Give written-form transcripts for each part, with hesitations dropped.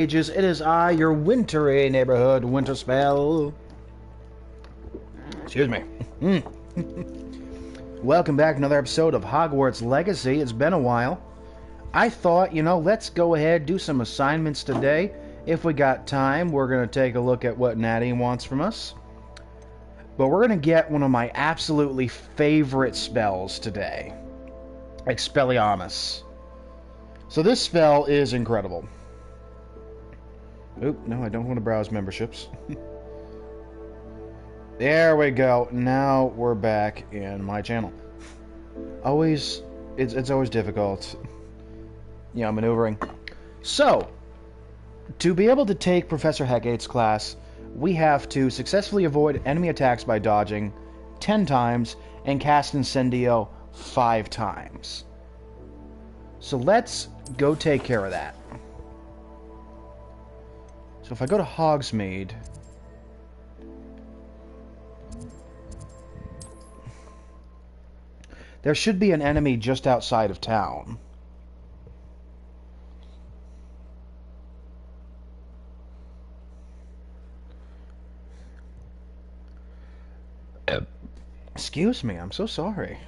Ages, it is I, your wintry neighborhood Winterspelll. Excuse me. Welcome back to another episode of Hogwarts Legacy. It's been a while. I thought, let's go ahead, do some assignments today. If we got time, we're going to take a look at what Natty wants from us. But we're going to get one of my absolutely favorite spells today. Expelliarmus. So this spell is incredible. Oop, no, I don't want to browse memberships. There we go. Now we're back in my channel. It's always difficult. Maneuvering. So, to be able to take Professor Hecate's class, we have to successfully avoid enemy attacks by dodging 10 times and cast Incendio 5 times. So let's go take care of that. So if I go to Hogsmeade, there should be an enemy just outside of town. Excuse me, I'm so sorry.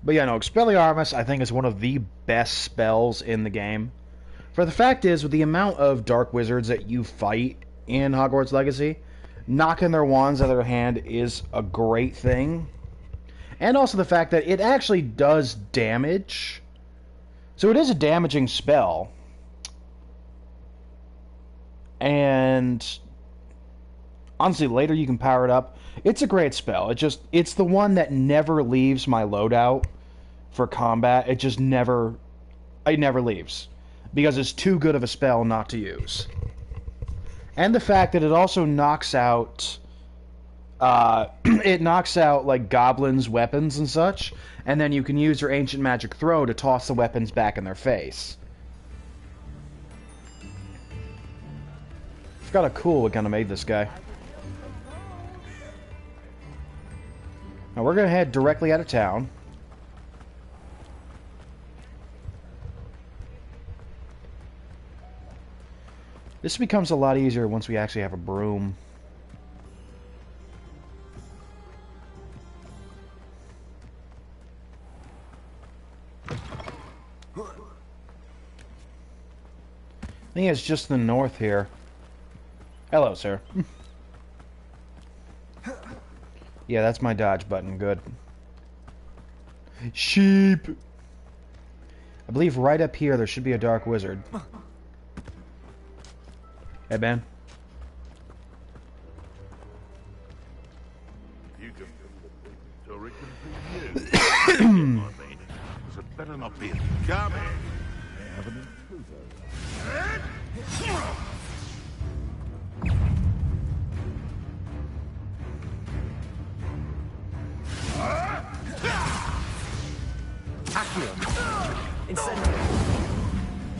But yeah, no, Expelliarmus, I think, is one of the best spells in the game. For the fact is, with the amount of dark wizards that you fight in Hogwarts Legacy, knocking their wands out of their hand is a great thing. And also the fact that it actually does damage. So it is a damaging spell. And honestly, later you can power it up. It's a great spell. It's the one that never leaves my loadout for combat. It never leaves. Because it's too good of a spell not to use. And the fact that it also knocks out like goblins' weapons and such, and then you can use your ancient magic throw to toss the weapons back in their face. Forgot how cool it kind of made this guy. Now we're going to head directly out of town. This becomes a lot easier once we actually have a broom. I think it's just the north here. Hello, sir. Yeah, that's my dodge button. Good. Sheep! I believe right up here there should be a dark wizard. Hey, Ben. You can so it can be it better not be. Come in. I have an intruder.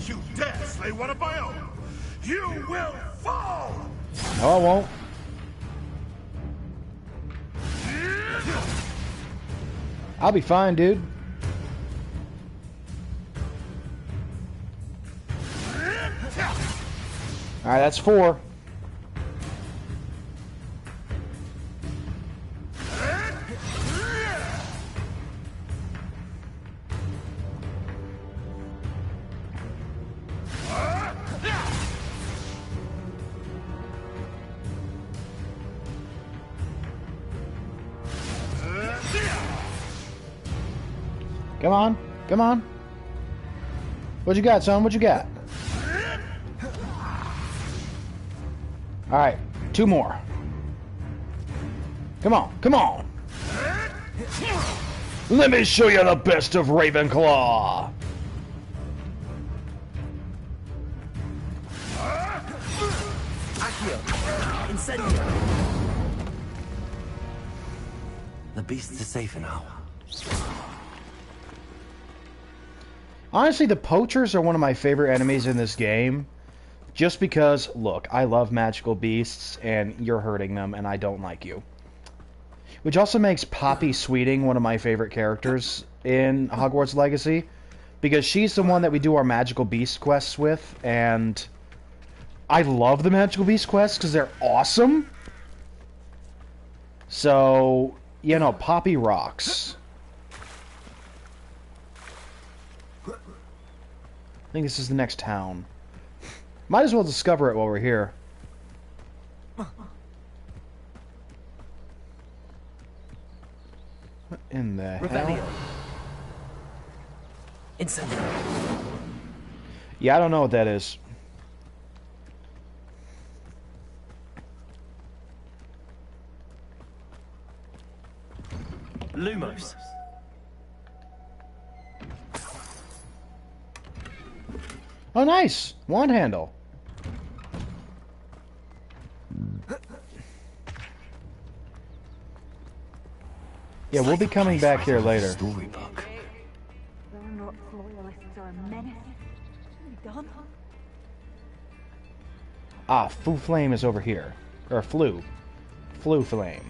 You dare slay one of my own! You will fall! No, I won't. I'll be fine, dude. Alright, that's 4. Come on, come on. What you got, son? What you got? Alright, 2 more. Come on, come on. Let me show you the best of Ravenclaw. The beasts are safe now. Honestly, the poachers are one of my favorite enemies in this game. Just because, look, I love magical beasts, and you're hurting them, and I don't like you. Which also makes Poppy Sweeting one of my favorite characters in Hogwarts Legacy. Because she's the one that we do our Magical Beast quests with, and I love the Magical Beast quests because they're awesome. So, you know, Poppy rocks. I think this is the next town. Might as well discover it while we're here. What in the hell? Incendio. Yeah, I don't know what that is. Lumos. Oh, nice! Wand handle. Yeah, we'll be coming back here later. Storybook. Ah, Foo Flame is over here. Or Flu. Flu Flame.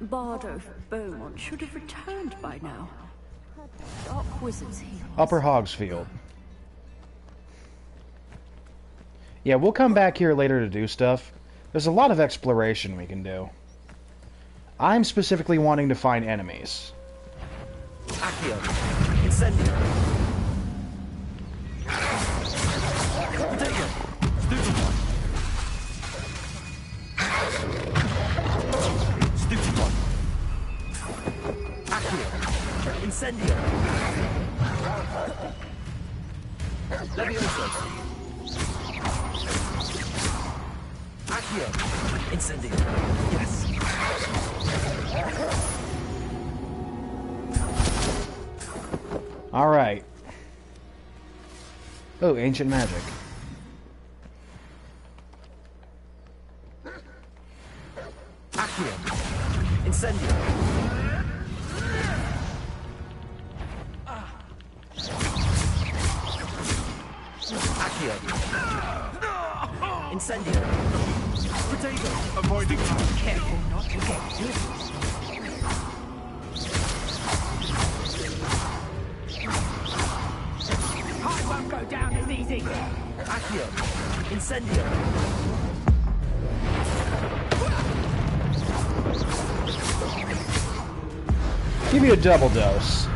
Bardo Beaumont should have returned by now. Dark wizards he was. Upper Hogsfield. Yeah, we'll come back here later to do stuff. There's a lot of exploration we can do. I'm specifically wanting to find enemies. Accio. Incendio. Potato. Stupefy. Stupefy. Accio. Incendio. Levioso. Accio. Incendio. Yes. Alright. Oh, ancient magic. Accio. Incendio. Accio. Incendio. Potato. Avoiding Careful not to get hit. I won't go down as easy. Accio. Incendio. Give you a double dose.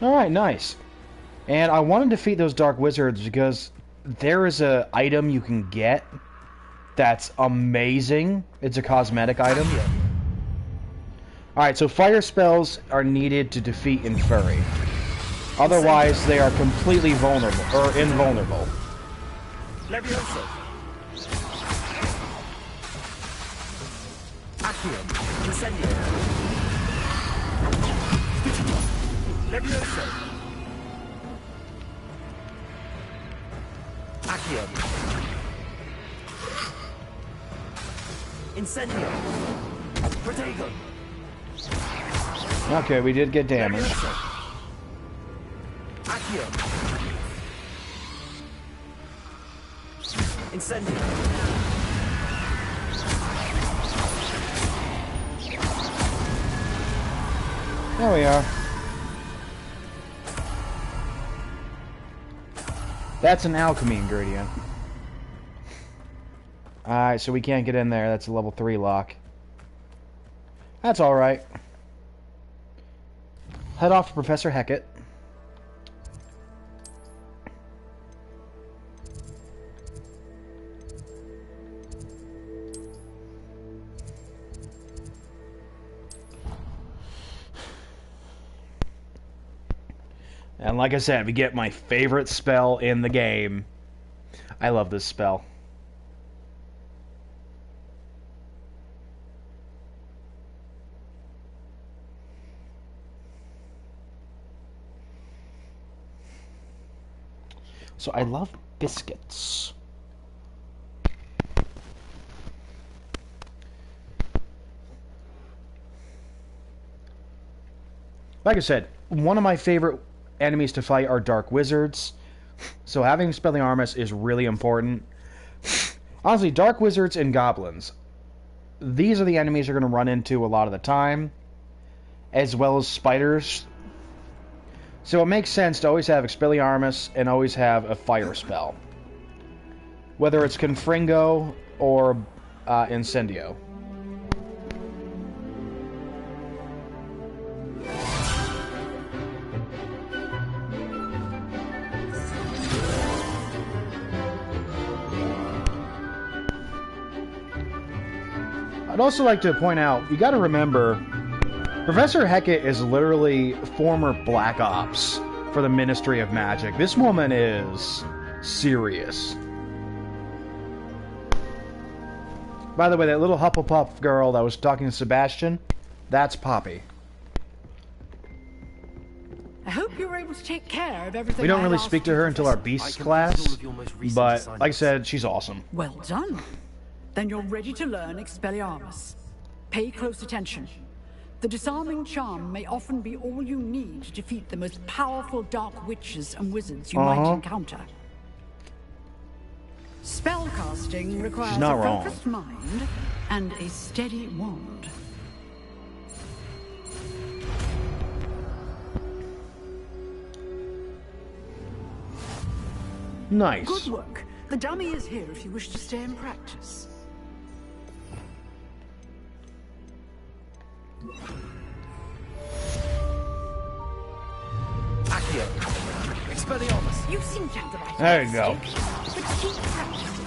Alright, nice. And I want to defeat those dark wizards because there is a item you can get that's amazing. It's a cosmetic item. Alright, so fire spells are needed to defeat Infuri. Otherwise, they are completely vulnerable, or invulnerable. Levioso. Accio. Incendio. Levioso. Accio. Incendio. Protego. Okay, we did get damage. Levioso. Accio. Incendio. There we are. That's an alchemy ingredient. Alright, so we can't get in there. That's a level 3 lock. That's alright. Head off to Professor Hecat. And like I said, we get my favorite spell in the game. I love this spell. So I love biscuits. Like I said, one of my favorite enemies to fight are dark wizards. So having Expelliarmus is really important. Honestly, dark wizards and goblins. These are the enemies you're going to run into a lot of the time, as well as spiders. So it makes sense to always have Expelliarmus and always have a fire spell. Whether it's Confringo or Incendio. I'd also like to point out, you gotta remember, Professor Hecat is literally former Black Ops for the Ministry of Magic. This woman is serious. By the way, that little Hufflepuff girl that was talking to Sebastian, that's Poppy. I hope you were able to take care of everything. We don't I really asked speak to you her to until our visit. Beasts class, but like I said, she's awesome. Well done. Then you're ready to learn Expelliarmus. Pay close attention. The disarming charm may often be all you need to defeat the most powerful dark witches and wizards you might encounter. Spellcasting requires not a wrong. focused mind and a steady wand. Nice. Good work. The dummy is here if you wish to stay and practice. Accio. Expelliarmus. You seem to have the right There you go. instinct, but keep practicing.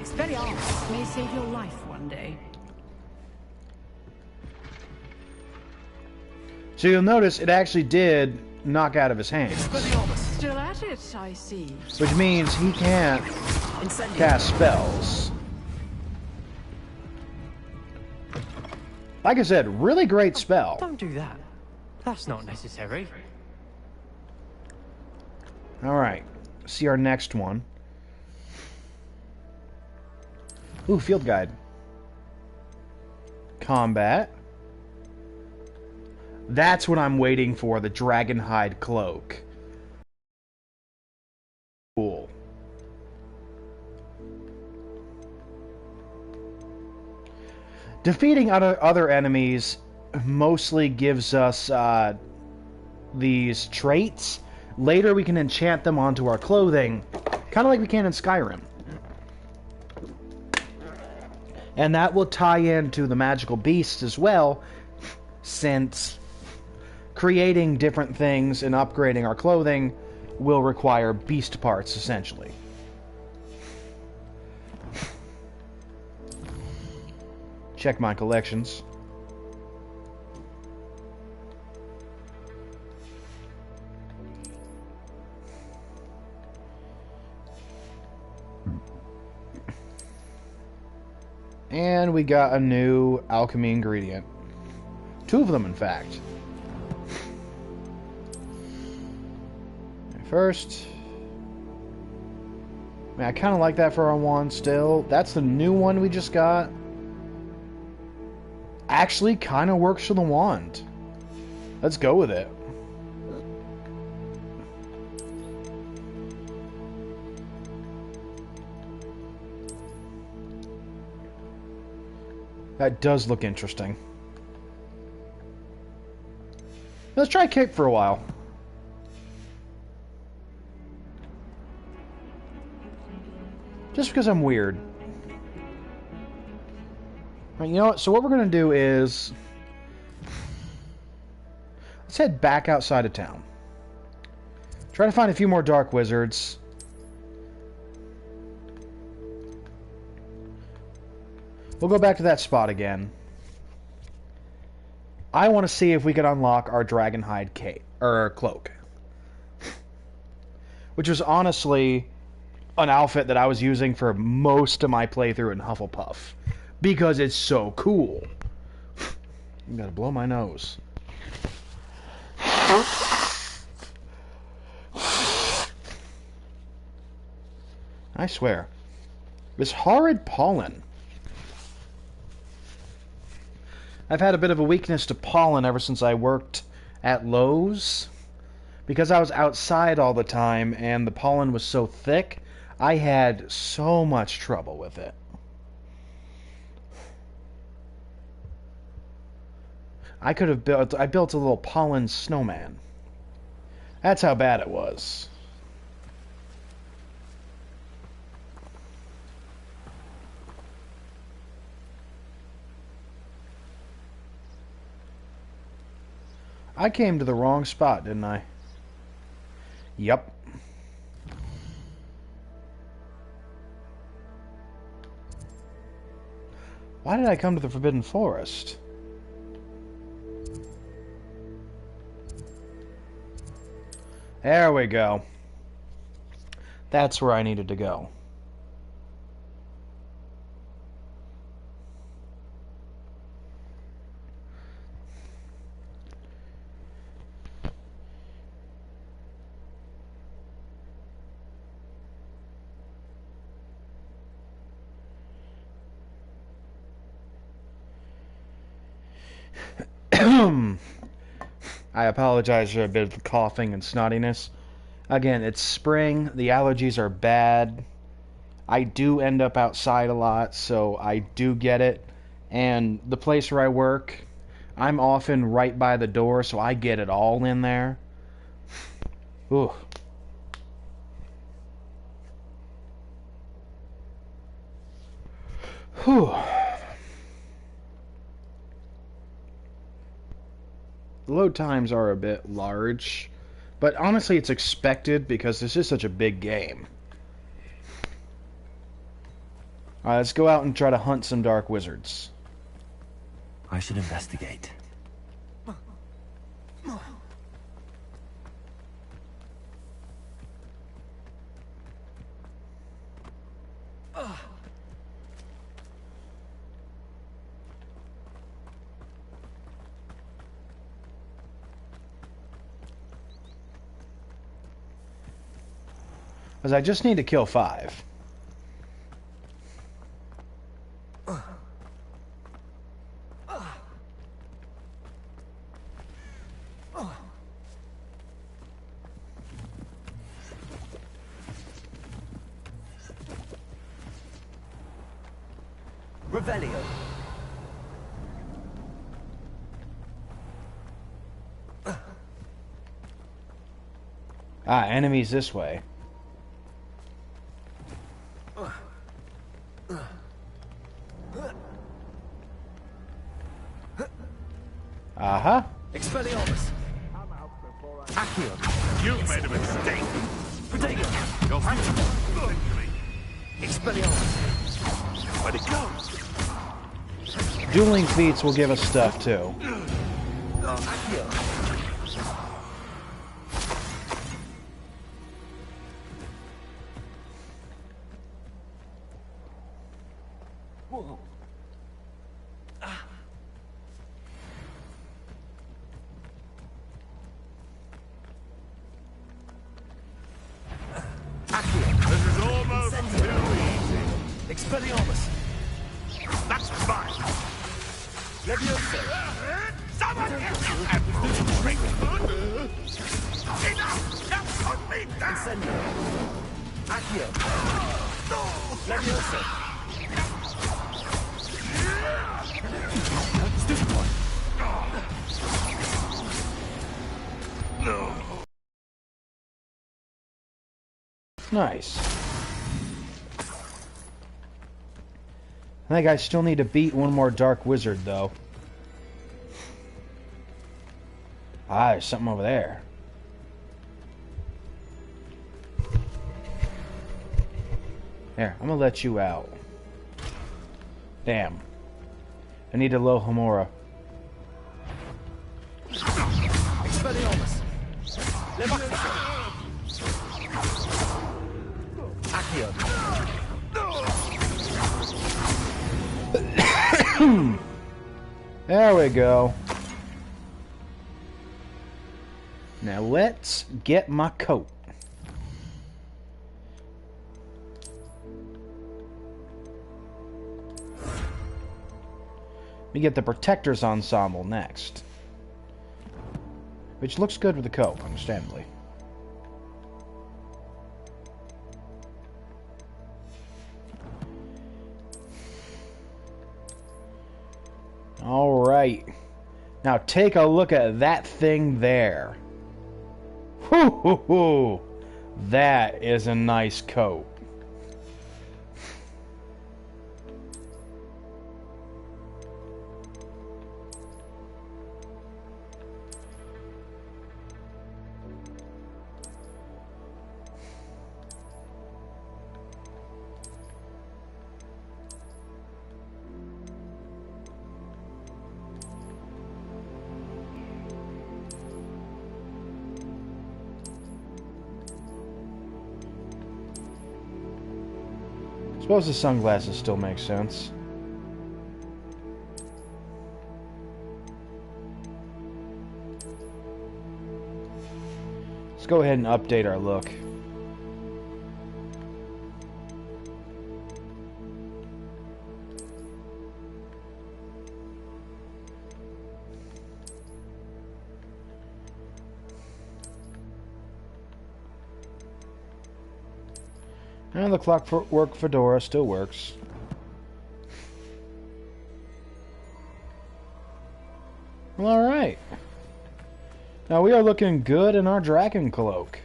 Expelliarmus may save your life one day. So you'll notice it actually did knock out of his hands, Expelliarmus. Still at it, I see. which means he can't Incendio. cast spells. Like I said, really great spell. Don't do that. That's not necessary. Alright, see our next one. Ooh, field guide. Combat. That's what I'm waiting for, the Dragonhide Cloak. Cool. Defeating other enemies mostly gives us these traits. Later we can enchant them onto our clothing, kind of like we can in Skyrim. And that will tie into the magical beasts as well, since creating different things and upgrading our clothing will require beast parts, essentially. Check my collections. And we got a new alchemy ingredient. 2 of them, in fact. First, I kind of like that for our wand still. That's the new one we just got. Actually, kind of works for the wand. Let's go with it. That does look interesting. Let's try cape for a while. Just because I'm weird. Alright, you know what? So what we're going to do is... let's head back outside of town. Try to find a few more dark wizards. We'll go back to that spot again. I want to see if we can unlock our Dragonhide cape, or cloak. Which was honestly an outfit that I was using for most of my playthrough in Hufflepuff. Because it's so cool. I'm gonna blow my nose. I swear. This horrid pollen. I've had a bit of a weakness to pollen ever since I worked at Lowe's. Because I was outside all the time and the pollen was so thick, I had so much trouble with it. I could have built... I built a little pollen snowman. That's how bad it was. I came to the wrong spot, didn't I? Yep. Why did I come to the Forbidden Forest? There we go. That's where I needed to go. I apologize for a bit of coughing and snottiness. Again, it's spring. The allergies are bad. I do end up outside a lot, so I do get it. And the place where I work, I'm often right by the door, so I get it all in there. Ooh. Whew. The load times are a bit large, but honestly it's expected because this is such a big game. Alright, let's go out and try to hunt some dark wizards. I should investigate. Because I just need to kill 5. Revelio. Ah, enemies this way. Uh-huh. Expelliarmus. Accio. You've made a mistake. Protego. You'll have to victory. Expelliarmus. Let it go. Dueling feats will give us stuff too. Accio. Whoa. This is almost too easy. Expelliarmus. That's fine. Leviosa. Someone enough! Now put me down! Incendio. Accio. Leviosa. Stupid one. Nice. I think I still need to beat one more dark wizard though. Ah, there's something over there. There, I'm gonna let you out. Damn. I need a Lohomora. Expelliarmus. Leviosa. Accio. There we go. Now let's get my coat. We get the Protectors Ensemble next. Which looks good with the coat, understandably. Alright. Now take a look at that thing there. Hoo hoo hoo! That is a nice coat. Suppose the sunglasses still make sense. Let's go ahead and update our look. And the clockwork fedora still works. Well, alright. Now we are looking good in our dragon cloak.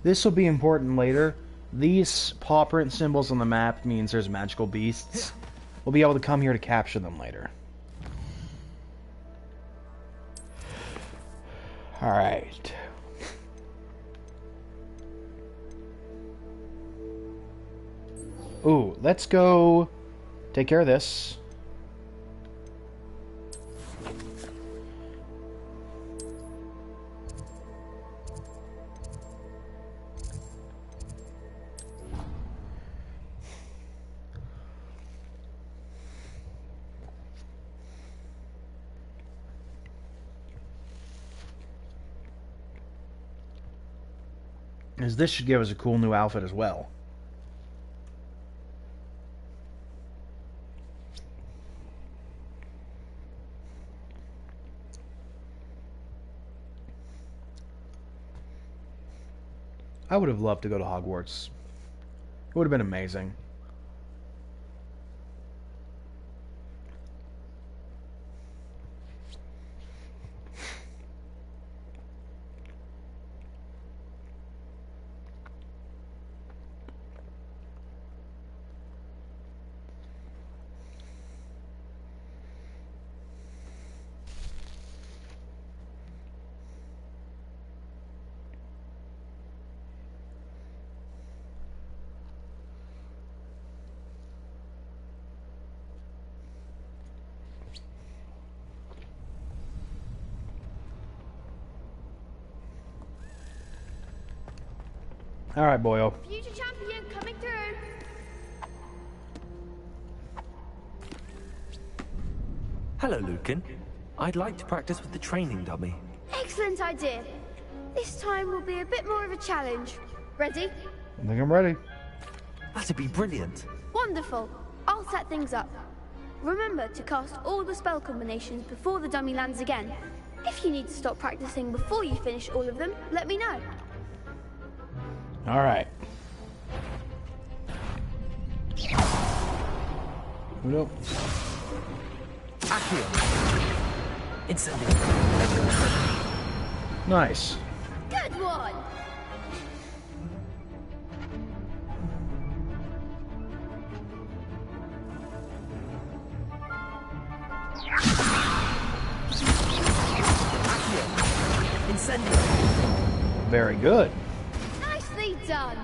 This will be important later. These paw print symbols on the map means there's magical beasts. We'll be able to come here to capture them later. Alright. Ooh, let's go take care of this. As this should give us a cool new outfit as well. I would have loved to go to Hogwarts. It would have been amazing. Alright, boyo. Future champion coming through. Hello, Lucan. I'd like to practice with the training dummy. Excellent idea. This time will be a bit more of a challenge. Ready? I think I'm ready. That'd be brilliant. Wonderful. I'll set things up. Remember to cast all the spell combinations before the dummy lands again. If you need to stop practicing before you finish all of them, let me know. Alright. Nope. Accio. Incendio. Nice. Good one. Accio. Incendio. Very good. Nicely done.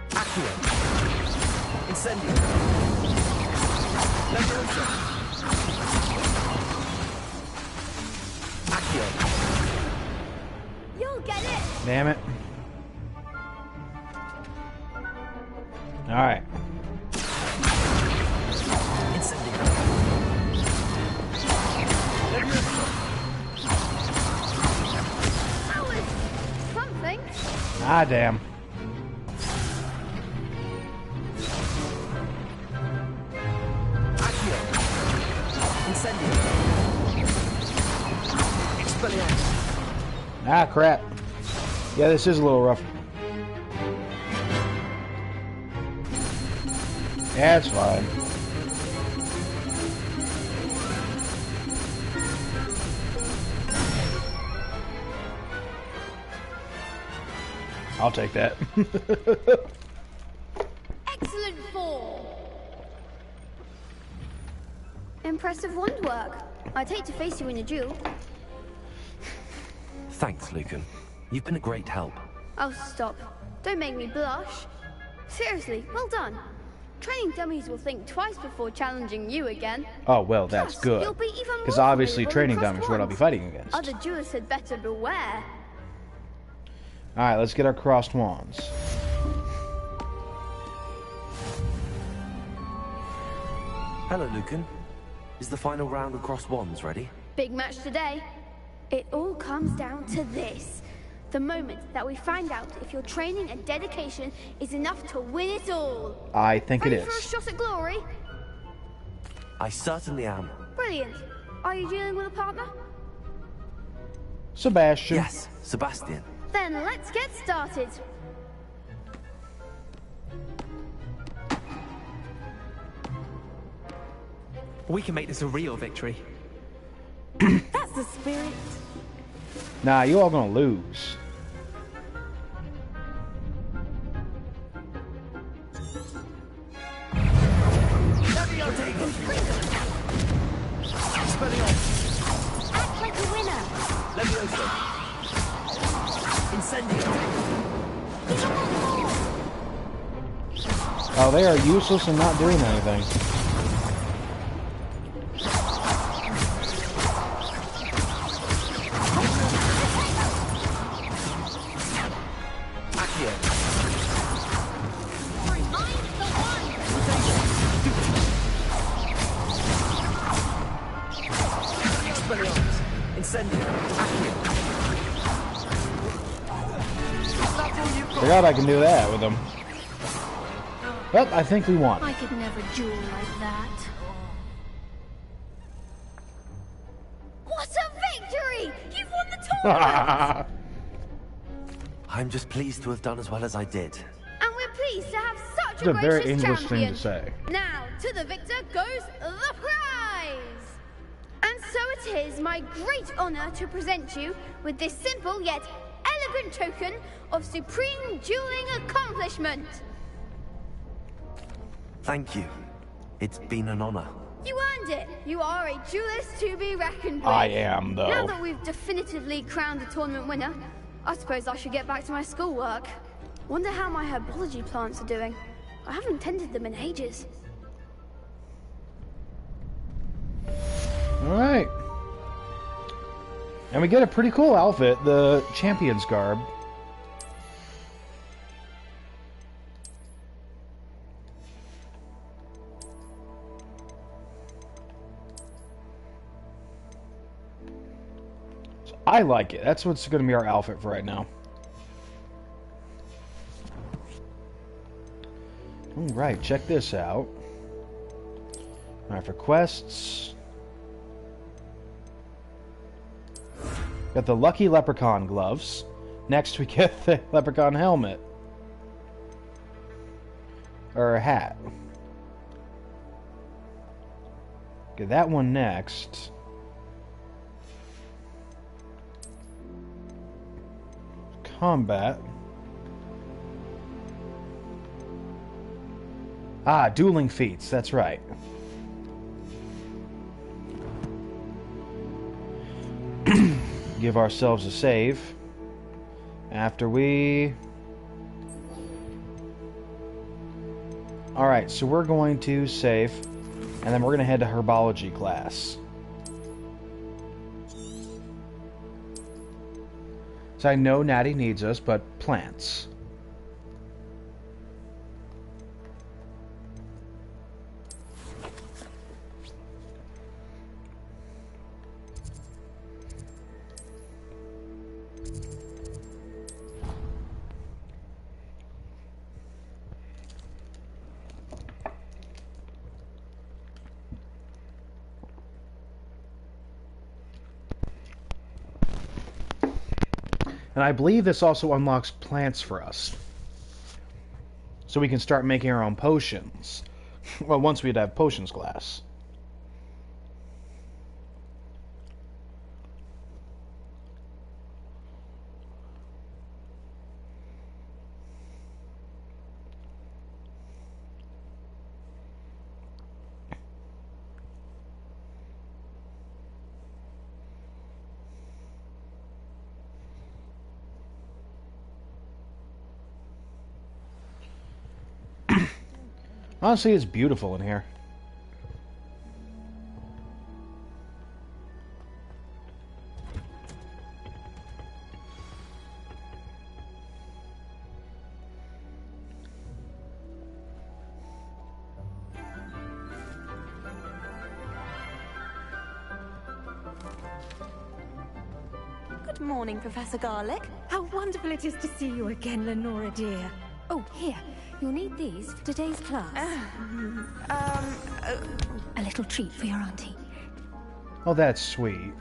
Accio. Incendio. Leviosa. Accio. You'll get it. Damn it. Alright. Incendio. Leviosa. That was something. Ah, damn. Accio. Incendio. Expelliarmus. Ah, crap. Yeah, this is a little rough. Yeah, it's fine. I'll take that. Excellent form. Impressive wand work. I'd hate to face you in a duel. Thanks, Lucan. You've been a great help. Oh, stop. Don't make me blush. Seriously, well done. Training dummies will think twice before challenging you again. Oh, well, that's Plus, good. you'll be even more Because obviously formidable training than dummies is what I'll be crossed fighting against. wands. Other duelists had better beware. Alright, let's get our crossed wands. Hello, Lucan. Is the final round of crossed wands ready? Big match today. It all comes down to this. The moment that we find out if your training and dedication is enough to win it all. I think it Ready for a is. shot at glory? I certainly am. Brilliant. Are you dealing with a partner? Sebastian. Yes, Sebastian. Then let's get started. We can make this a real victory. That's the spirit. Nah, you all gonna lose. Act like a winner. Levioso. Incendio. Oh, they are useless and not doing anything. Accio. Remind the one. Expelliarmus. Incendio. Accio. That's all you've got. Forgot I can do that with them. Well, I think we won. I could never duel like that. What a victory! You've won the tournament! I'm just pleased to have done as well as I did. And we're pleased to have such It's a a very gracious English champion. thing to say. Now, to the victor goes the prize! And so it is my great honor to present you with this simple yet elegant token of supreme dueling accomplishment. Thank you. It's been an honor. You earned it. You are a duelist to be reckoned with. I am, though. Now that we've definitively crowned the tournament winner, I suppose I should get back to my schoolwork. Wonder how my herbology plants are doing. I haven't tended them in ages. Alright. And we get a pretty cool outfit, the champion's garb. So I like it. That's what's going to be our outfit for right now. Alright, check this out. Alright, for quests. Got the Lucky Leprechaun gloves. Next we get the Leprechaun helmet. Or a hat. Get that one next. Combat. Ah, dueling feats, that's right. Give ourselves a save. After we... Alright, so we're going to save. And then we're going to head to Herbology class. So I know Natty needs us, but plants. And I believe this also unlocks plants for us. So we can start making our own potions. Well, once we'd have potions class. Honestly, it's beautiful in here. Good morning, Professor Garlic. How wonderful it is to see you again, Lenora dear. Oh, here. You'll need these for today's class. A little treat for your auntie. Oh, that's sweet.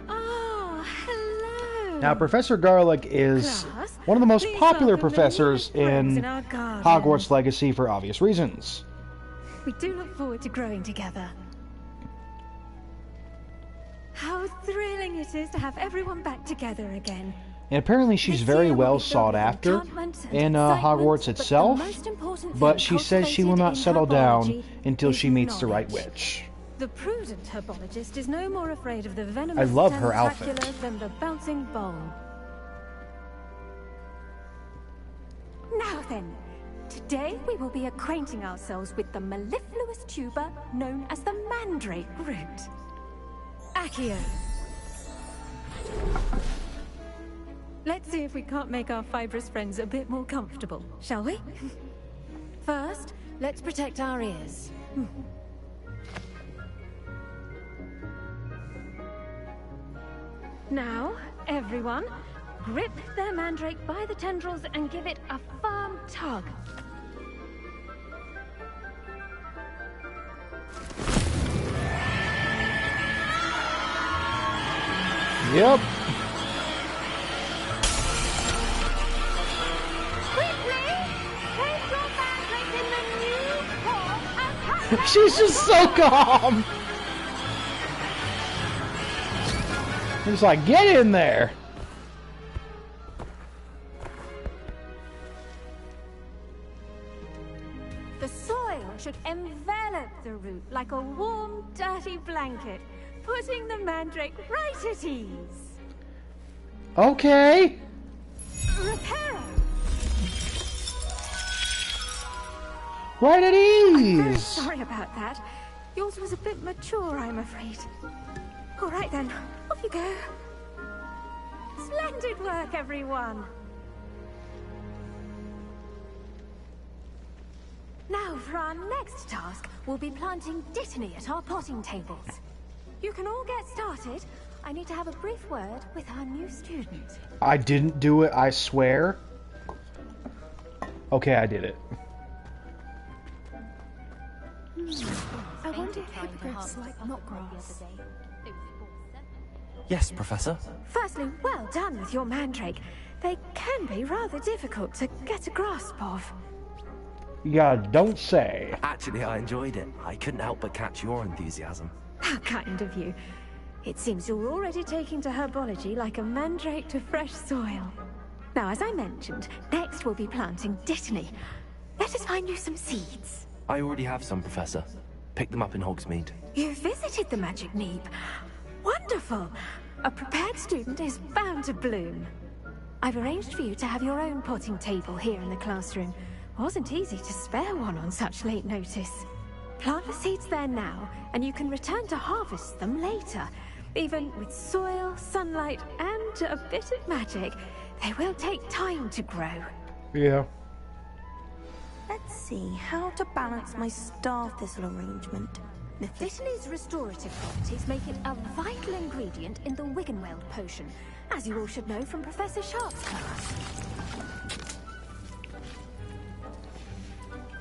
Oh, hello. Now, Professor Garlic is Class, one of the most please popular welcome the professors newest friends in our garden. Hogwarts Legacy for obvious reasons. We do look forward to growing together. How thrilling it is to have everyone back together again. And apparently she's This very year well will be filled sought with after enchantment and in excitement, Hogwarts but the itself, most important but thing she says she will cultivated not in settle down herbology until is she meets the right knowledge. witch. The prudent herbologist is no more afraid of the venomous I love her outfit. tentacular than the bouncing bowl. Now then, today we will be acquainting ourselves with the mellifluous tuber known as the mandrake root. Accio. Let's see if we can't make our fibrous friends a bit more comfortable, shall we? First, let's protect our ears. Now, everyone, grip their mandrake by the tendrils and give it a firm tug. Yep. She's just so calm. It's like, get in there. The soil should envelop the root like a warm, dirty blanket, putting the mandrake right at ease. Okay. Repair! Right at Very ease. sorry about that. Yours was a bit mature, I'm afraid. All right then, off you go. Splendid work, everyone. Now, for our next task, we'll be planting dittany at our potting tables. You can all get started. I need to have a brief word with our new student. I didn't do it, I swear. Okay, I did it. I wonder if hippogriffs like knotgrass. Yes, Professor. Firstly, well done with your mandrake. They can be rather difficult to get a grasp of. Yeah, don't say. Actually, I enjoyed it. I couldn't help but catch your enthusiasm. How kind of you. It seems you're already taking to herbology like a mandrake to fresh soil. Now, as I mentioned, next we'll be planting dittany. Let us find you some seeds. I already have some, Professor. Pick them up in Hogsmeade. You visited the Magic Neep. Wonderful! A prepared student is bound to bloom. I've arranged for you to have your own potting table here in the classroom. Wasn't easy to spare one on such late notice. Plant the seeds there now, and you can return to harvest them later. Even with soil, sunlight, and a bit of magic, they will take time to grow. Yeah. Let's see how to balance my star thistle arrangement. Dittany's restorative properties make it a vital ingredient in the Wiggenweld potion, as you all should know from Professor Sharp's class.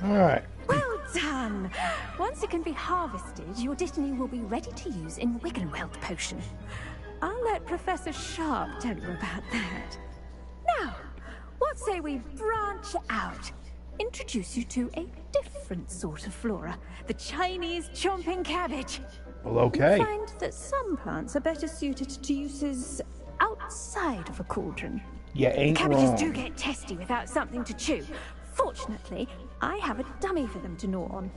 Alright. Well done! Once it can be harvested, your dittany will be ready to use in Wiggenweld potion. I'll let Professor Sharp tell you about that. Now, what say we branch out? Introduce you to a different sort of flora, the Chinese chomping cabbage. Well, okay. You'll find that some plants are better suited to uses outside of a cauldron. Yeah, ain't Cabbages wrong. do get testy without something to chew. Fortunately, I have a dummy for them to gnaw on.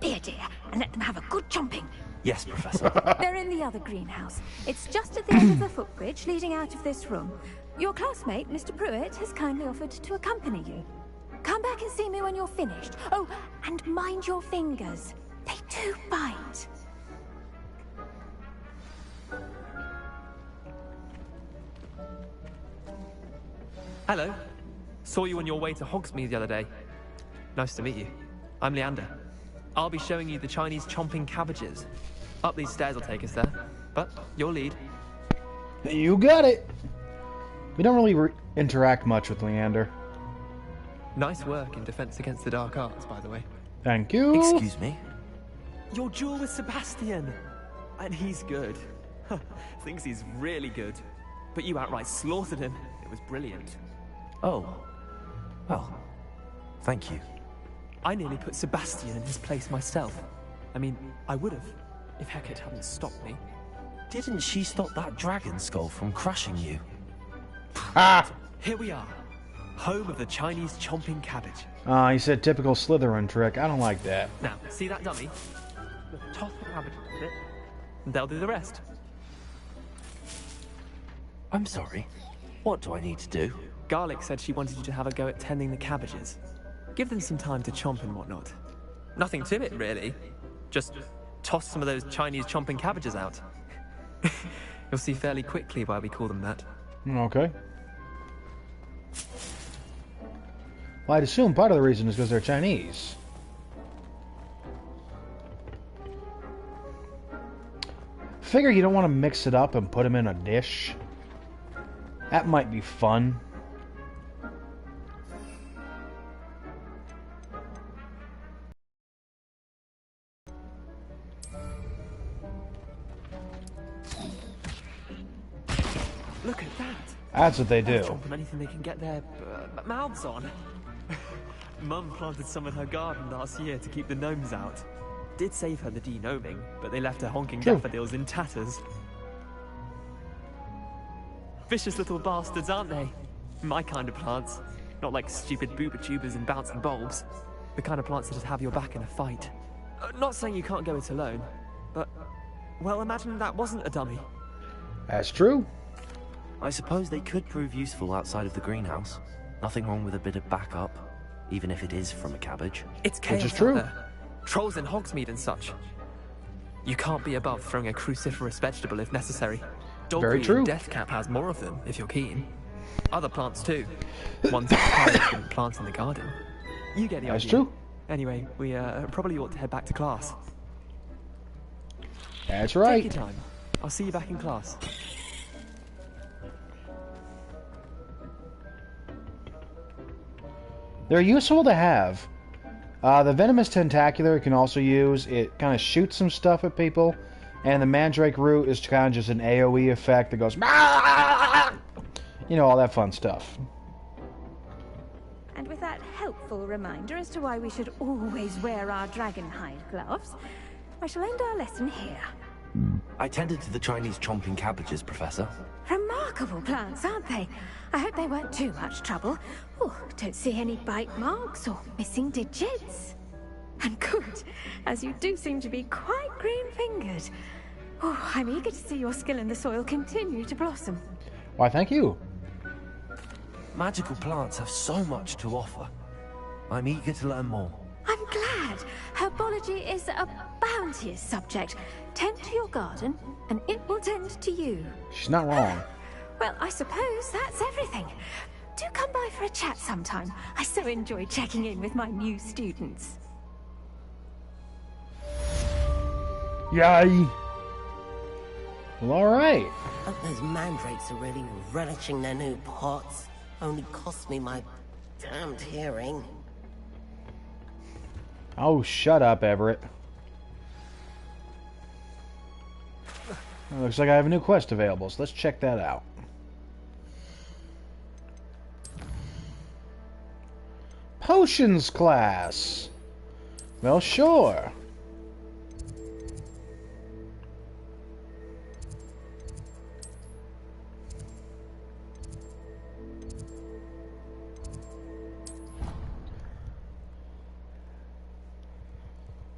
Be a dear and let them have a good chomping. Yes, Professor. They're in the other greenhouse. It's just at the end of the footbridge leading out of this room. Your classmate, Mr. Pruitt, has kindly offered to accompany you. Come back and see me when you're finished. Oh, and mind your fingers. They do bite. Hello. Saw you on your way to Hogsmeade the other day. Nice to meet you. I'm Leander. I'll be showing you the Chinese chomping cabbages. Up these stairs will take us there, but your lead. You got it. We don't really interact much with Leander. Nice work in Defense Against the Dark Arts, by the way. Thank you. Excuse me? Your duel with Sebastian! And he's good. Thinks he's really good. But you outright slaughtered him. It was brilliant. Oh. Well, thank you. I nearly put Sebastian in his place myself. I mean, I would have, if Hecate hadn't stopped me. Didn't she stop that dragon skull from crushing you? Ah! Here we are. Home of the Chinese chomping cabbage. He said typical Slytherin trick. I don't like that. Now, see that dummy? Just toss the cabbage at it, and they'll do the rest. I'm sorry. What do I need to do? Garlic said she wanted you to have a go at tending the cabbages. Give them some time to chomp and whatnot. Nothing to it, really. Just toss some of those Chinese chomping cabbages out. You'll see fairly quickly why we call them that. Okay. Well, I'd assume part of the reason is because they're Chinese. Figure you don't want to mix it up and put them in a dish. That might be fun. Look at that. That's what they do. Chomp on anything they can get their mouths on. Mum planted some in her garden last year to keep the gnomes out. Did save her the de-gnoming, but they left her honking True. daffodils in tatters. Vicious little bastards, aren't they? My kind of plants. Not like stupid booba tubers and bouncing bulbs. The kind of plants that just have your back in a fight. Not saying you can't go it alone, but... well, imagine that wasn't a dummy. That's true. I suppose they could prove useful outside of the greenhouse. Nothing wrong with a bit of backup, even if it is from a cabbage. It's chaos Which is true. out there. Trolls in Hogsmeade and such. You can't be above throwing a cruciferous vegetable if necessary. Very Dogweed true. and Deathcap has more of them, if you're keen. Other plants too. Ones that parents wouldn't plant in the garden. You get the That's idea. true. Anyway, we probably ought to head back to class. That's Take right. your time. I'll see you back in class. They're useful to have. The venomous tentacular can also use. It kind of shoots some stuff at people. And the mandrake root is kind of just an AoE effect that goes... you know, all that fun stuff. And with that helpful reminder as to why we should always wear our dragonhide gloves, I shall end our lesson here. I tended to the Chinese chomping cabbages, Professor. Remarkable plants, aren't they? I hope they weren't too much trouble. Oh, don't see any bite marks or missing digits. And good, as you do seem to be quite green-fingered. Oh, I'm eager to see your skill in the soil continue to blossom. Why, thank you. Magical plants have so much to offer. I'm eager to learn more. I'm glad. Herbology is a bounteous subject. Tend to your garden, and it will tend to you. She's not wrong. Well, I suppose that's everything. Do come by for a chat sometime. I so enjoy checking in with my new students. Yay. Well, alright. Hope those mandrakes are really relishing their new pots. Only cost me my damned hearing. Oh, shut up, Everett. Looks like I have a new quest available, so let's check that out. Potions class. Well, sure.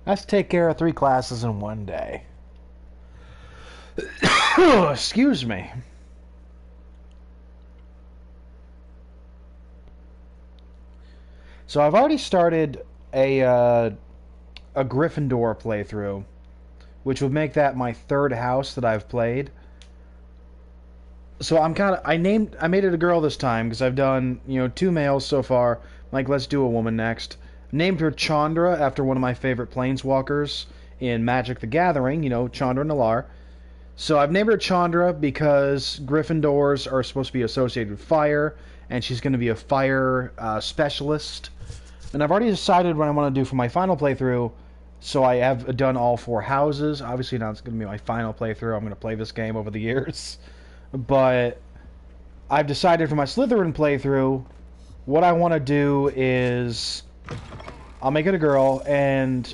Let's take care of 3 classes in one day. Excuse me. So I've already started a Gryffindor playthrough, which would make that my 3rd house that I've played. So I made it a girl this time because I've done 2 males so far. Like, let's do a woman next. Named her Chandra after one of my favorite planeswalkers in Magic the Gathering. Chandra Nalaar. So I've named her Chandra because Gryffindors are supposed to be associated with fire, and she's going to be a fire specialist. And I've already decided what I want to do for my final playthrough, so I have done all 4 houses. Obviously now it's going to be my final playthrough. I'm going to play this game over the years. But I've decided for my Slytherin playthrough, what I want to do is I'll make it a girl, and...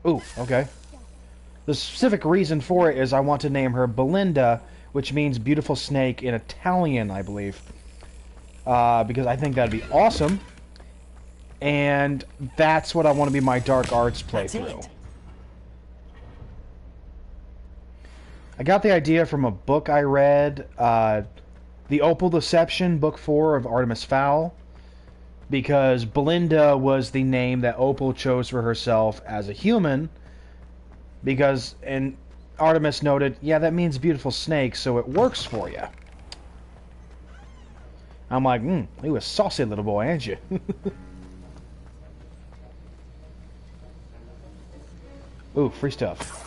Ooh, okay. The specific reason for it is I want to name her Belinda, which means beautiful snake in Italian, I believe. Because I think that'd be awesome. And that's what I want to be my Dark Arts playthrough. I got the idea from a book I read, The Opal Deception, Book 4 of Artemis Fowl, because Belinda was the name that Opal chose for herself as a human, and Artemis noted, yeah, that means beautiful snake, so it works for you. I'm like, you a saucy little boy, ain't you? Ooh, free stuff.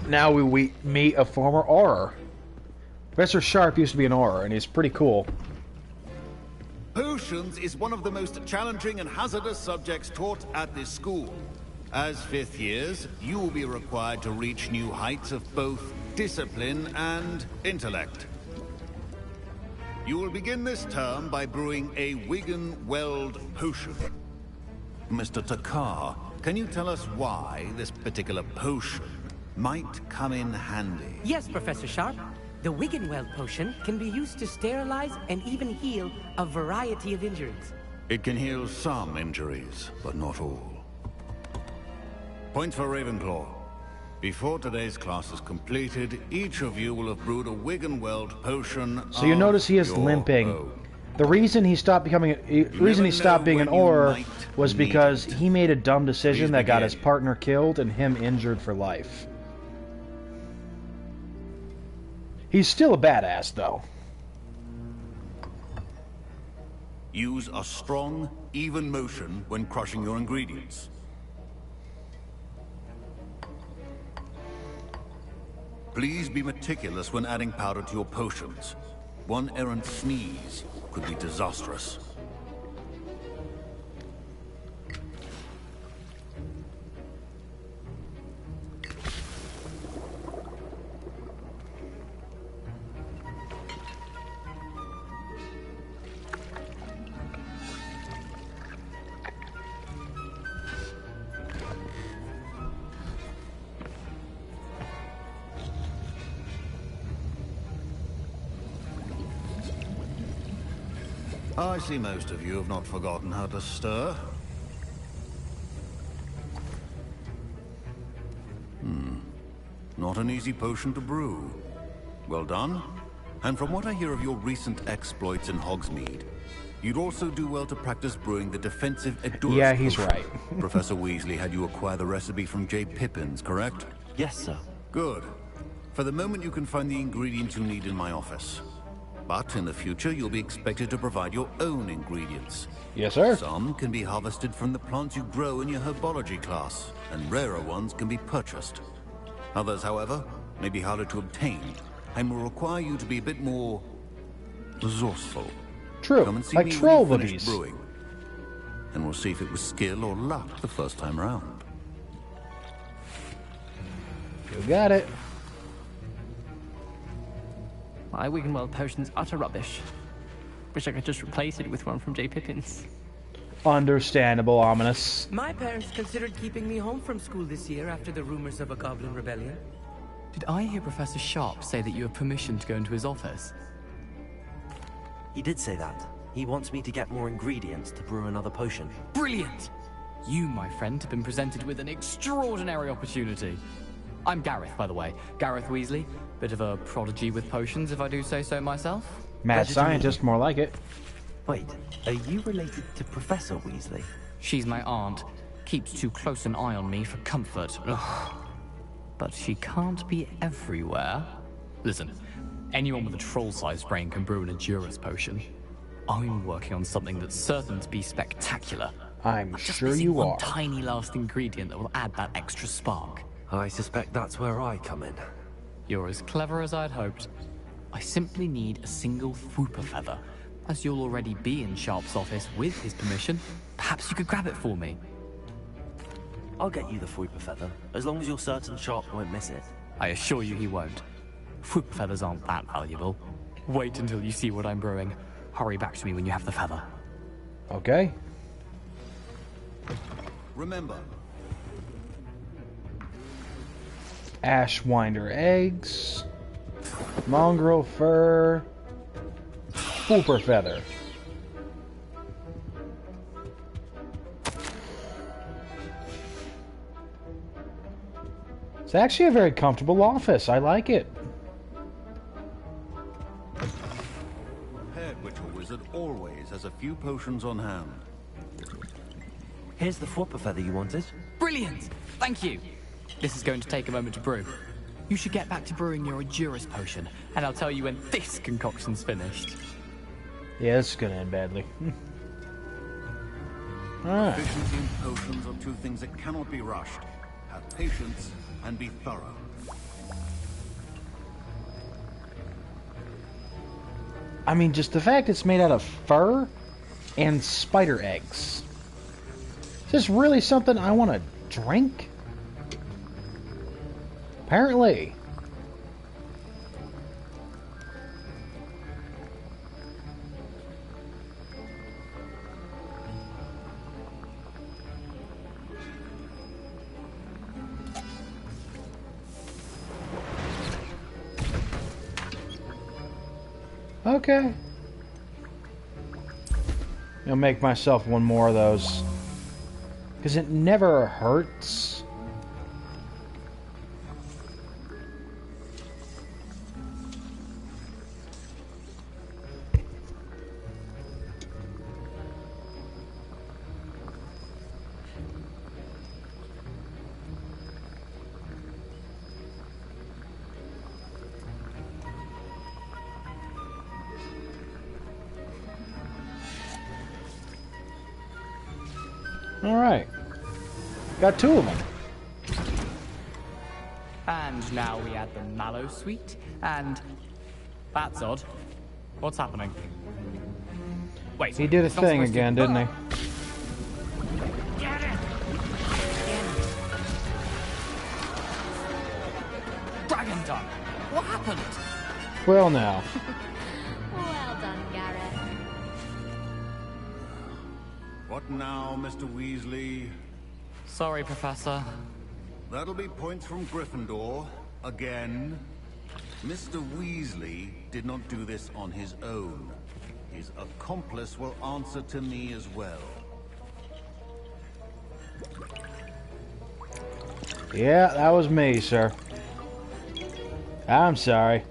Now we meet a former Auror. Professor Sharp used to be an Auror, and he's pretty cool. Potions is one of the most challenging and hazardous subjects taught at this school. As 5th years, you will be required to reach new heights of both discipline and intellect. You will begin this term by brewing a Wiggenweld potion. Mr. Takar, can you tell us why this particular potion might come in handy? Yes, Professor Sharp. The Wiggenweld potion can be used to sterilize and even heal a variety of injuries. It can heal some injuries, but not all. Points for Ravenclaw. Before today's class is completed, each of you will have brewed a Wiggenweld potion. So you notice he is limping. Own. The reason he stopped becoming he stopped being an Auror was because he made a dumb decision that got his partner killed and him injured for life. He's still a badass, though. Use a strong, even motion when crushing your ingredients. Please be meticulous when adding powder to your potions. One errant sneeze could be disastrous. I see most of you have not forgotten how to stir. Not an easy potion to brew. Well done. And from what I hear of your recent exploits in Hogsmeade, you'd also do well to practice brewing the defensive Edurus. Yeah, he's right. Professor Weasley had you acquire the recipe from J. Pippins, correct? Yes, sir. Good. For the moment, you can find the ingredients you need in my office. But in the future, you'll be expected to provide your own ingredients. Yes, sir. Some can be harvested from the plants you grow in your herbology class, and rarer ones can be purchased. Others, however, may be harder to obtain, and will require you to be a bit more resourceful. True, Come and see like me when troll you've finished boobies. brewing. And we'll see if it was skill or luck the first time round. You got it. My Wiggenweld potion's utter rubbish. Wish I could just replace it with one from J. Pippin's. Understandable, ominous. My parents considered keeping me home from school this year after the rumors of a goblin rebellion. Did I hear Professor Sharp say that you have permission to go into his office? He did say that. He wants me to get more ingredients to brew another potion. Brilliant! You, my friend, have been presented with an extraordinary opportunity. I'm Gareth, by the way. Gareth Weasley. Bit of a prodigy with potions, if I do say so myself. Mad scientist, more like it. Wait, are you related to Professor Weasley? She's my aunt. Keeps too close an eye on me for comfort. Ugh. But she can't be everywhere. Listen, anyone with a troll-sized brain can brew an Endurance potion. I'm working on something that's certain to be spectacular. I'm just sure missing you one are. tiny last ingredient that will add that extra spark. I suspect that's where I come in. You're as clever as I'd hoped. I simply need a single Fwooper feather. As you'll already be in Sharp's office with his permission, perhaps you could grab it for me. I'll get you the Fwooper feather, as long as you're certain Sharp won't miss it. I assure you he won't. Fwooper feathers aren't that valuable. Wait until you see what I'm brewing. Hurry back to me when you have the feather. Okay. Remember, Ashwinder eggs. Mongrel fur. Fwooper feather. It's actually a very comfortable office. I like it. Head Witcher Wizard always has a few potions on hand. Here's the Fwooper feather you wanted. Brilliant! Thank you! This is going to take a moment to brew. You should get back to brewing your Endurance potion, and I'll tell you when this concoction's finished. Yeah, this is gonna end badly. Alright. Efficiency and potions are two things that cannot be rushed. Have patience and be thorough. I mean, just the fact it's made out of fur and spider eggs. Is this really something I want to drink? Apparently. Okay. I'll make myself one more of those. Because it never hurts. Alright. Got two of them. And now we add the Mallow Sweet, and... That's odd. What's happening? Wait, He did a it's not thing supposed to- again, didn't he? Get it! Dragon Tongue! What happened? Well, now. Well done, Gareth. What now, Mr. Weasley? Sorry, Professor. That'll be points from Gryffindor. Again. Mr. Weasley did not do this on his own. His accomplice will answer to me as well. Yeah, that was me, sir. I'm sorry.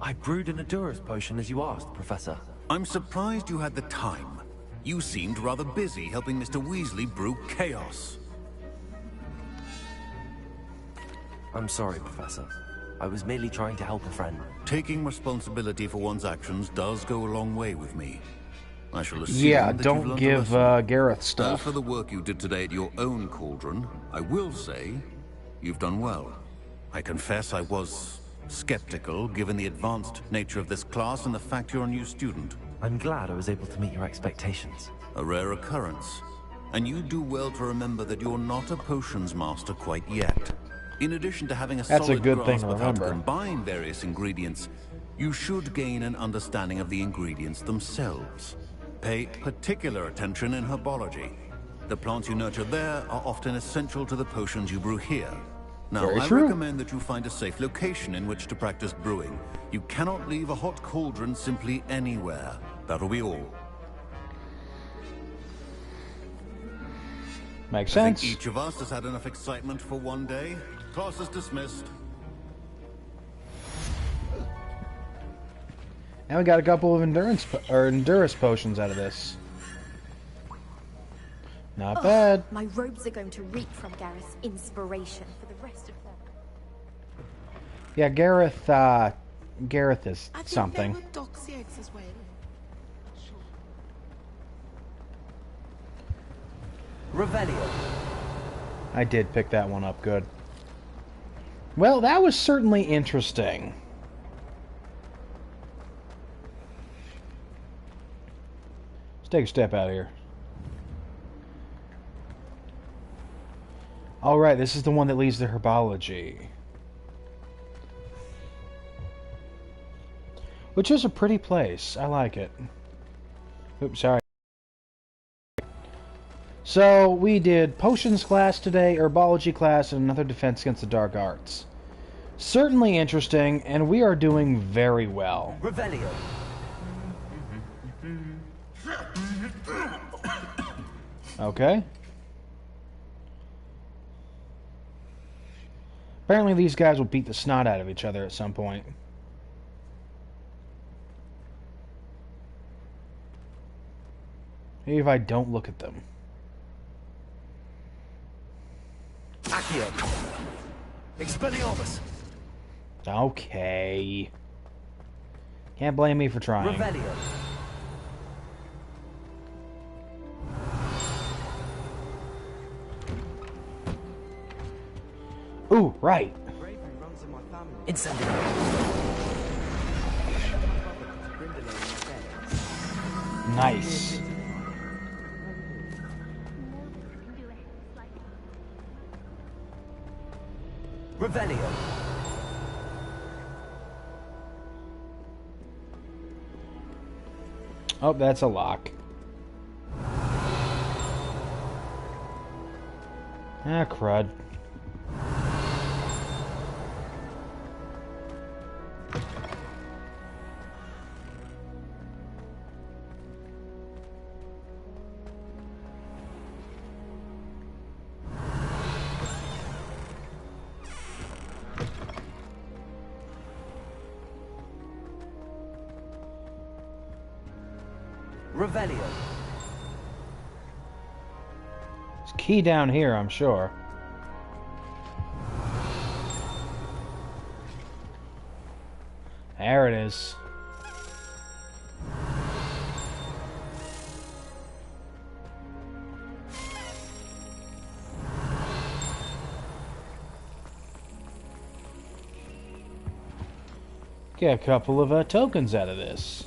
I brewed an Endurance potion as you asked, Professor. I'm surprised you had the time. You seemed rather busy helping Mr. Weasley brew chaos. I'm sorry, Professor. I was merely trying to help a friend. Taking responsibility for one's actions does go a long way with me. I shall assume Yeah, that you've don't learned a give lesson. Gareth As stuff. for the work you did today at your own cauldron, I will say you've done well. I confess I was Skeptical, given the advanced nature of this class and the fact you're a new student. I'm glad I was able to meet your expectations. A rare occurrence. And you do well to remember that you're not a potions master quite yet. In addition to having a solid good thing grasp to of how to remember. combine various ingredients, you should gain an understanding of the ingredients themselves. Pay particular attention in herbology. The plants you nurture there are often essential to the potions you brew here. Now, Very I true. recommend that you find a safe location in which to practice brewing. You cannot leave a hot cauldron simply anywhere. That'll be all. Makes I think sense. each of us has had enough excitement for one day. Class is dismissed. And we got a couple of endurance potions out of this. Not bad. My robes are going to reek from Gareth's inspiration for the rest of them. Yeah, Gareth is something. Revelio. I did pick that one up good. Well, that was certainly interesting. Let's take a step out of here. Alright, this is the one that leads to herbology. Which is a pretty place. I like it. Oops, sorry. So, we did potions class today, herbology class, and another defense against the dark arts. Certainly interesting, and we are doing very well. Revelio. Okay. Apparently these guys will beat the snot out of each other at some point. Maybe if I don't look at them. Accio. Expelliarmus. Okay. Can't blame me for trying. Revelio. Ooh, right. Incendio. Nice. Revelio. Oh, that's a lock. Ah, crud. Revelio. There's a key down here, I'm sure. There it is. Get a couple of tokens out of this.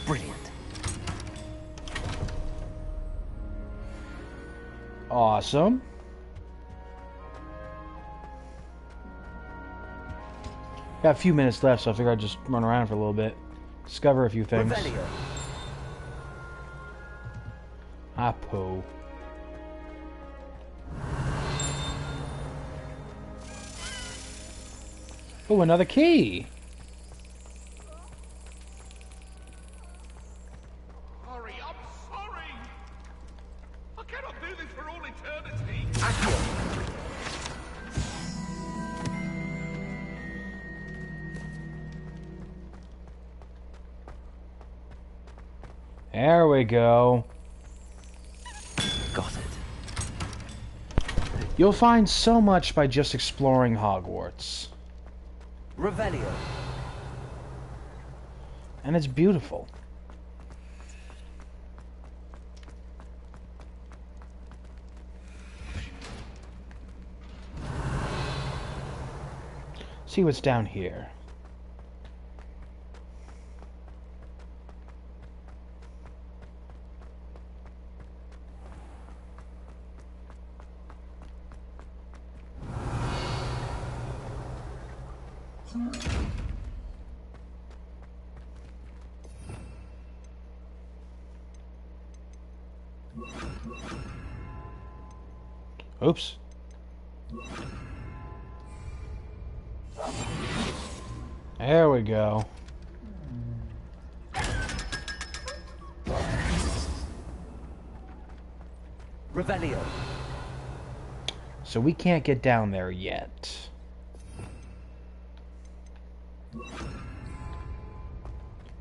Brilliant. Awesome. Got a few minutes left, so I figure I'd just run around for a little bit. Discover a few things. Revelio. Apo. Oh, another key. Sorry, I'm sorry. I cannot do this for all eternity. There we go. Got it. You'll find so much by just exploring Hogwarts. Revelio. And it's beautiful. See what's down here. Oops. There we go. Revelio. So we can't get down there yet.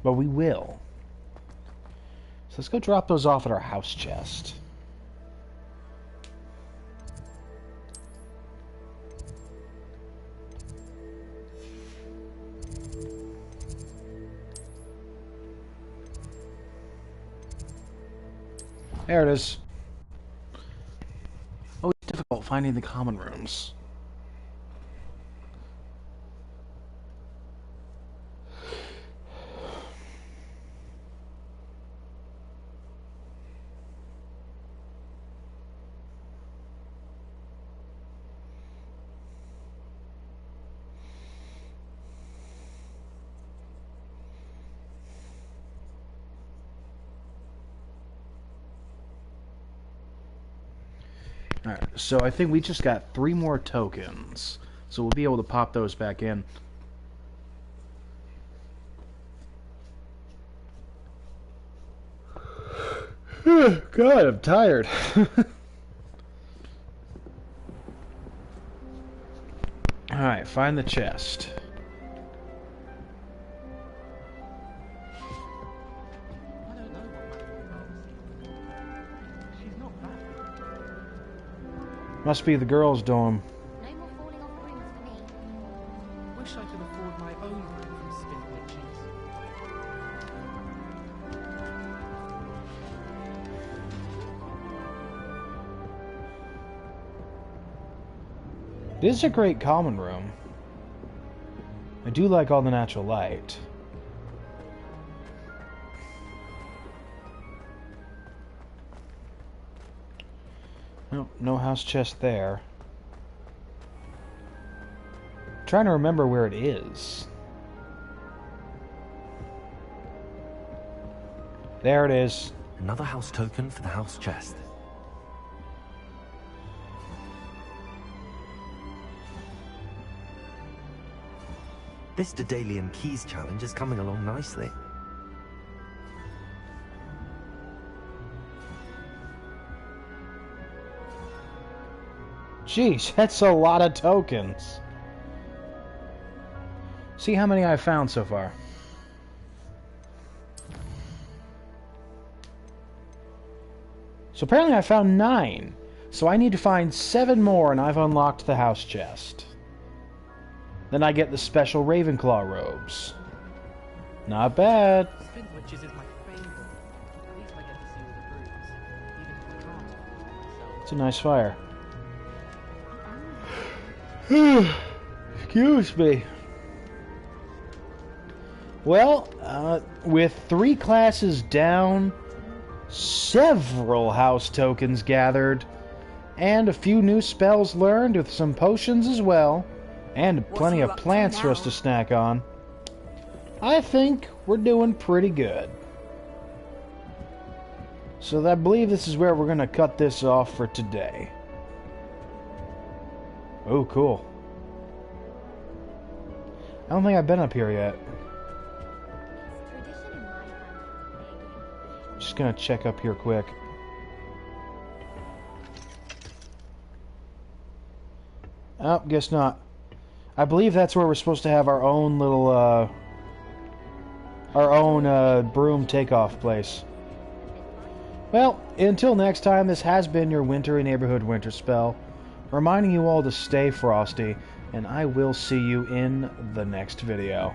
But we will. So let's go drop those off at our house chest. There it is. Oh, it's difficult finding the common rooms. Alright, so I think we just got 3 more tokens. So we'll be able to pop those back in. God, I'm tired. Alright, find the chest. Must be the girls' dorm. No more falling off brooms for me. Wish I could afford my own broom from Spit Witches. This is a great common room. I do like all the natural light. Nope, no house chest there. I'm trying to remember where it is. There it is. Another house token for the house chest. This Daedalian Keys challenge is coming along nicely. Jeez, that's a lot of tokens. See how many I've found so far. So apparently I found 9. So I need to find 7 more and I've unlocked the house chest. Then I get the special Ravenclaw robes. Not bad. Spit Witches is my favorite. At least I get to see all the brooms, even if I can't. It's a nice fire. Excuse me. Well, with 3 classes down, several house tokens gathered, and a few new spells learned with some potions as well, and plenty of plants for us to snack on, I think we're doing pretty good. So I believe this is where we're going to cut this off for today. Oh, cool. I don't think I've been up here yet. Just gonna check up here quick. Oh, guess not. I believe that's where we're supposed to have our own little, broom takeoff place. Well, until next time, this has been your wintry neighborhood Winterspell, reminding you all to stay frosty, and I will see you in the next video.